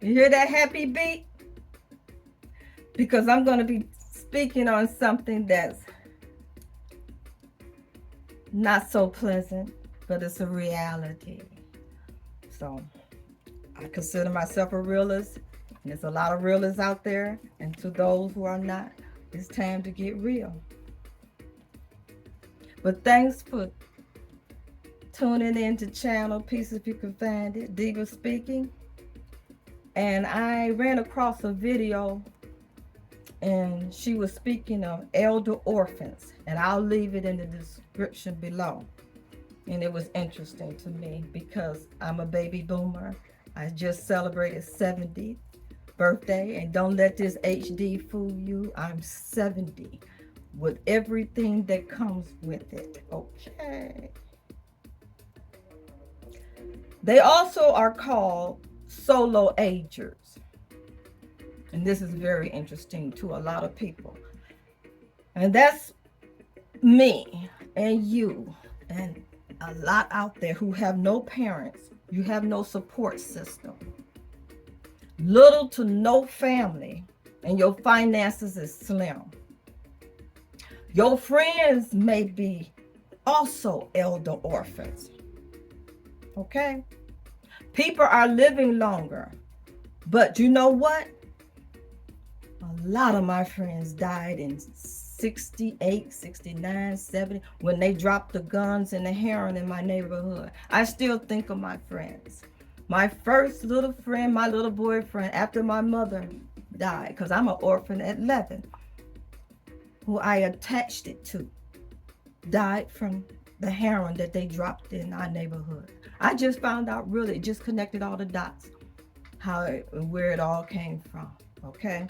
You hear that happy beat? Because I'm going to be speaking on something that's not so pleasant, but it's a reality. So I consider myself a realist, and there's a lot of realists out there. And to those who are not, it's time to get real. But thanks for tuning in to channel Peace if you can find it, Diva speaking. And I ran across a video, and she was speaking of elder orphans, and I'll leave it in the description below. And it was interesting to me because I'm a baby boomer. I just celebrated 70th birthday, and don't let this HD fool you. I'm 70 with everything that comes with it. Okay. They also are called solo agers. And this is very interesting to a lot of people. And that's me and you and a lot out there who have no parents. You have no support system. Little to no family, and your finances is slim. Your friends may be also elder orphans. Okay? People are living longer. But you know what? A lot of my friends died in 68, 69, 70 when they dropped the guns and the heroin in my neighborhood. I still think of my friends. My first little friend, my little boyfriend, after my mother died, because I'm an orphan at 11, who I attached it to, died from the heroin that they dropped in our neighborhood. I just found out, really, just connected all the dots, where it all came from, okay?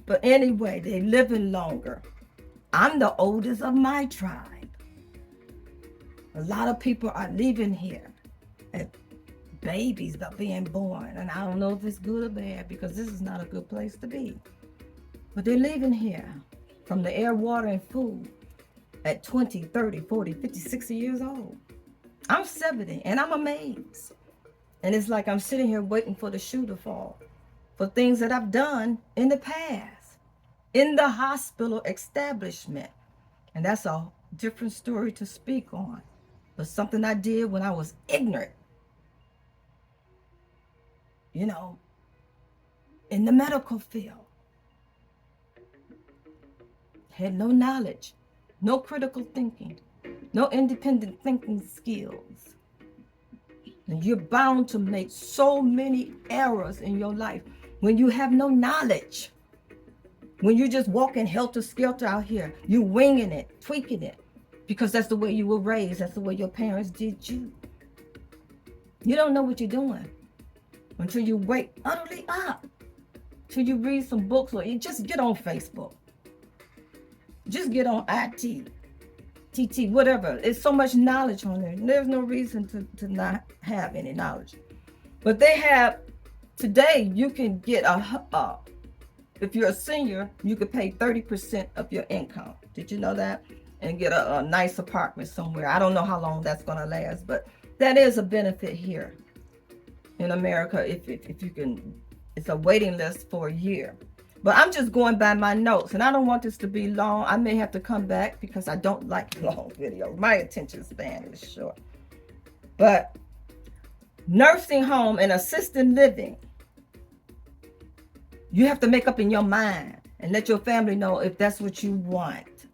But anyway, they living longer. I'm the oldest of my tribe. A lot of people are leaving here. And babies are being born. And I don't know if it's good or bad, because this is not a good place to be. But they're leaving here from the air, water, and food at 20, 30, 40, 50, 60 years old. I'm 70, and I'm amazed. And it's like I'm sitting here waiting for the shoe to fall for things that I've done in the past, in the hospital establishment. And that's a different story to speak on. But something I did when I was ignorant, you know, in the medical field. Had no knowledge, no critical thinking, no independent thinking skills. And you're bound to make so many errors in your life when you have no knowledge. When you're just walking helter-skelter out here, you winging it, tweaking it, because that's the way you were raised. That's the way your parents did you. You don't know what you're doing until you wake utterly up, till you read some books, or you just get on Facebook. Just get on IT, TT, whatever. There's so much knowledge on there. There's no reason to not have any knowledge. But they have, today, you can get if you're a senior, you could pay 30% of your income. Did you know that? And get a nice apartment somewhere. I don't know how long that's going to last, but that is a benefit here in America. If you can, it's a waiting list for a year. But I'm just going by my notes, and I don't want this to be long. I may have to come back because I don't like long videos. My attention span is short. But nursing home and assisted living, you have to make up in your mind and let your family know if that's what you want.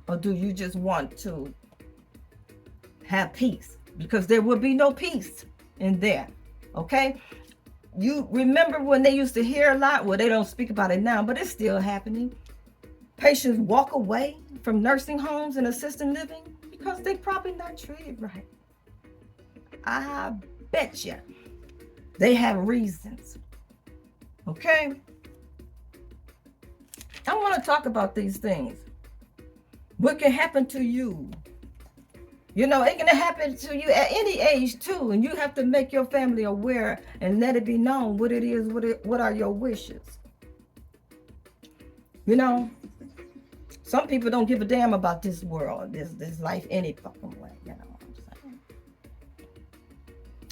Or do you just want to have peace? Because there will be no peace in there, okay? You remember when they used to hear a lot? Well, they don't speak about it now, but it's still happening. Patients walk away from nursing homes and assisted living because they probably not treated right. I bet you they have reasons. Okay? I want to talk about these things. What can happen to you? You know, it can happen to you at any age too, and you have to make your family aware and let it be known what it is, what are your wishes. You know, some people don't give a damn about this world, this life any fucking way, you know what I'm saying?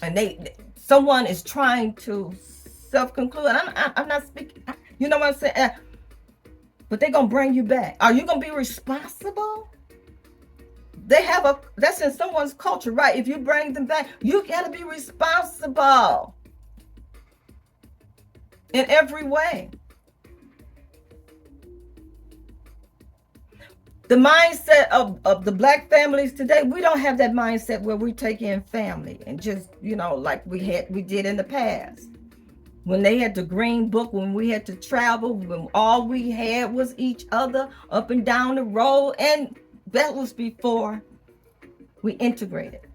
and someone is trying to self-conclude. I'm not speaking, you know what I'm saying? But they're gonna bring you back. Are you gonna be responsible? That's in someone's culture, right? If you bring them back, you gotta be responsible in every way. The mindset of the black families today, we don't have that mindset where we take in family and just, like we did in the past. When they had the green book, when we had to travel, when all we had was each other up and down the road, and that was before we integrated.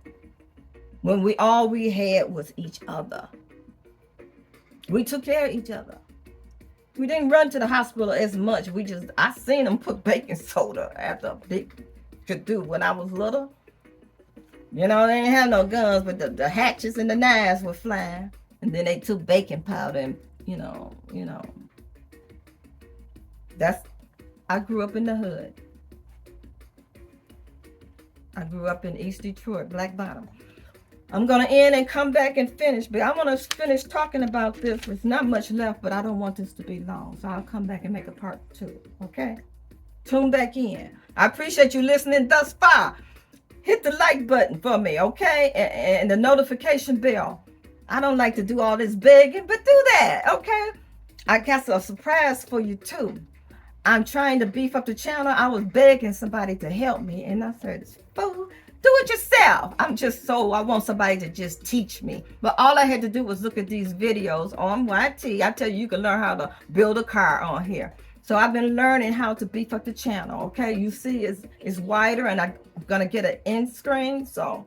When all we had was each other. We took care of each other. We didn't run to the hospital as much. I seen them put baking soda after a big could do when I was little. They didn't have no guns, but the hatchets and the knives were flying. And then they took baking powder and, I grew up in the hood. I grew up in East Detroit, Black Bottom. I'm going to end and come back and finish, but I want to finish talking about this. There's not much left, but I don't want this to be long, so I'll come back and make a part 2, okay? Tune back in. I appreciate you listening thus far. Hit the like button for me, okay? And the notification bell. I don't like to do all this begging, but do that, okay? I got a surprise for you, too. I'm trying to beef up the channel. I was begging somebody to help me, and I said, fool, do it yourself. I want somebody to just teach me. But all I had to do was look at these videos on YT. I tell you can learn how to build a car on here. So I've been learning how to beef up the channel, okay? You see it's wider, and I'm going to get an end screen. So,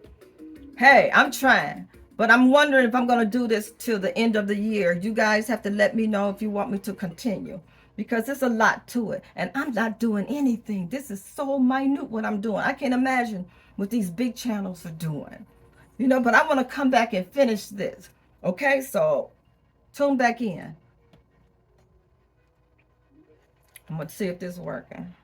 hey, I'm trying. But I'm wondering if I'm going to do this till the end of the year. You guys have to let me know if you want me to continue, because there's a lot to it. And I'm not doing anything. This is so minute what I'm doing. I can't imagine what these big channels are doing. But I want to come back and finish this. Okay, so tune back in. I'm going to see if this is working.